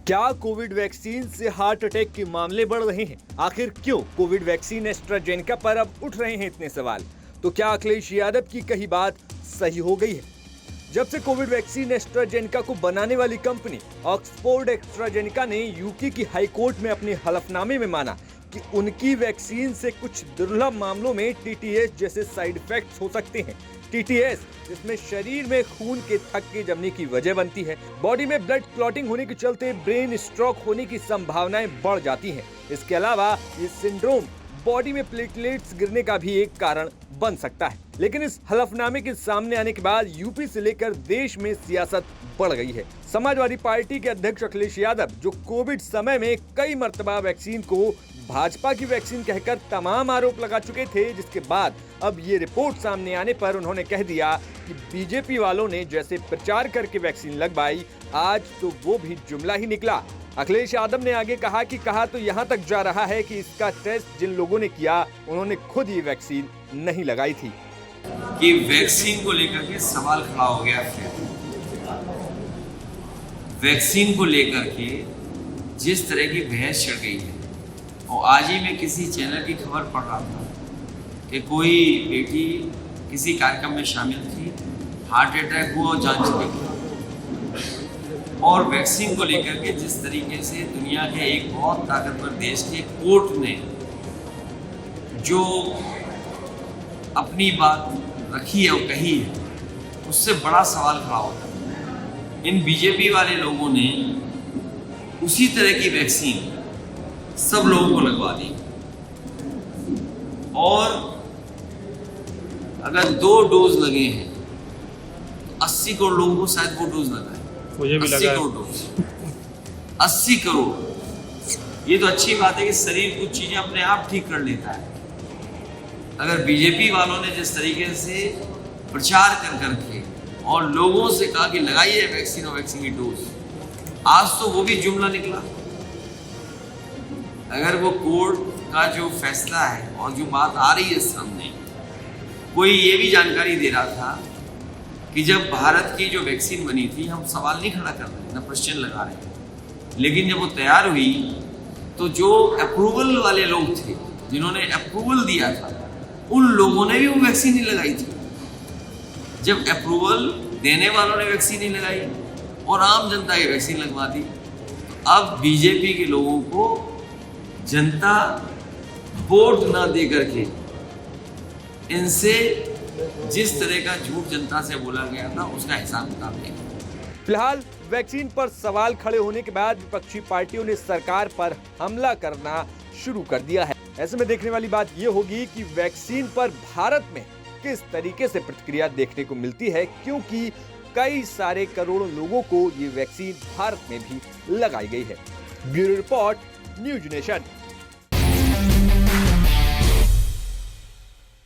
क्या Covid vaccine से heart attack के मामले बढ़ रहे हैं? आखिर क्यों कोविड वैक्सीन एस्ट्राजेनेका पर अब उठ रहे हैं इतने सवाल? तो क्या अखिलेश यादव की कही बात सही हो गई है? जब से कोविड वैक्सीन एस्ट्राजेनेका को बनाने वाली कंपनी ऑक्सफोर्ड एस्ट्राजेनेका ने यूके की हाई कोर्ट में अपने हलफनामे में माना कि उनकी वैक्सीन से कुछ दुर्लभ मामलों में टीटीएस जैसे साइड इफेक्ट्स हो सकते हैं। टीटीएस जिसमें शरीर में खून के थक्के जमने की वजह बनती है, बॉडी में ब्लड क्लॉटिंग होने के चलते ब्रेन स्ट्रोक होने की संभावनाएं बढ़ जाती हैं। इसके अलावा ये सिंड्रोम बॉडी में प्लेटलेट्स गिरने का भी एक कारण बन सकता है। लेकिन इस हलफनामे के सामने आने के बाद यूपी से लेकर देश में सियासत बढ़ गई है। समाजवादी पार्टी के अध्यक्ष अखिलेश यादव, जो कोविड समय में कई मर्तबा वैक्सीन को भाजपा की वैक्सीन कहकर तमाम आरोप लगा चुके थे, जिसके बाद अब ये रिपोर्ट सामने आने पर उन्होंने कह दिया कि बीजेपी वालों ने जैसे प्रचार करके वैक्सीन लगवाई, आज तो वो भी जुमला ही निकला। अखिलेश यादव ने आगे कहा तो यहाँ तक जा रहा है कि इसका टेस्ट जिन लोगों ने किया, उन्होंने खुद ये वैक्सीन नहीं लगाई थी। कि वैक्सीन को लेकर के सवाल खड़ा हो गया। फिर वैक्सीन को लेकर के जिस तरह की बहस छिड़ गई है, और आज ही मैं किसी चैनल की खबर पढ़ रहा था कि कोई बेटी किसी कार्यक्रम में शामिल थी, हार्ट अटैक हुआ और जान चली गई। और वैक्सीन को लेकर के जिस तरीके से दुनिया के एक बहुत ताकतवर देश के कोर्ट ने जो अपनी बात रखी है और कही है, उससे बड़ा सवाल खड़ा होता है। इन बीजेपी वाले लोगों ने उसी तरह की वैक्सीन सब लोगों को लगवा दी, और अगर 2 डोज लगे हैं तो 80 करोड़ लोगों को शायद वो डोज लगा है। मुझे भी 80 करोड़ डोज, 80 करोड़। ये तो अच्छी बात है कि शरीर कुछ चीजें अपने आप ठीक कर लेता है। अगर बीजेपी वालों ने जिस तरीके से प्रचार कर करके और लोगों से कहा कि लगाइए वैक्सीन और वैक्सीन की डोज, आज तो वो भी जुमला निकला। अगर वो कोर्ट का जो फैसला है और जो बात आ रही है सामने, कोई ये भी जानकारी दे रहा था कि जब भारत की जो वैक्सीन बनी थी, हम सवाल नहीं खड़ा कर रहे, ना क्वेश्चन लगा रहे, लेकिन जब वो तैयार हुई तो जो अप्रूवल वाले लोग थे, जिन्होंने अप्रूवल दिया था, उन लोगों ने भी वो वैक्सीन नहीं लगाई थी। जब अप्रूवल देने वालों ने वैक्सीन नहीं लगाई और आम जनता की वैक्सीन लगवा दी, तो अब बीजेपी के लोगों को जनता वोट ना दे करके इनसे जिस तरह का झूठ जनता से बोला गया था, उसका हिसाब किताब लेंगे। फिलहाल वैक्सीन पर सवाल खड़े होने के बाद विपक्षी पार्टियों ने सरकार पर हमला करना शुरू कर दिया है। ऐसे में देखने वाली बात ये होगी कि वैक्सीन पर भारत में किस तरीके से प्रतिक्रिया देखने को मिलती है, क्योंकि कई सारे करोड़ों लोगों को ये वैक्सीन भारत में भी लगाई गई है। Bureau report, news nation.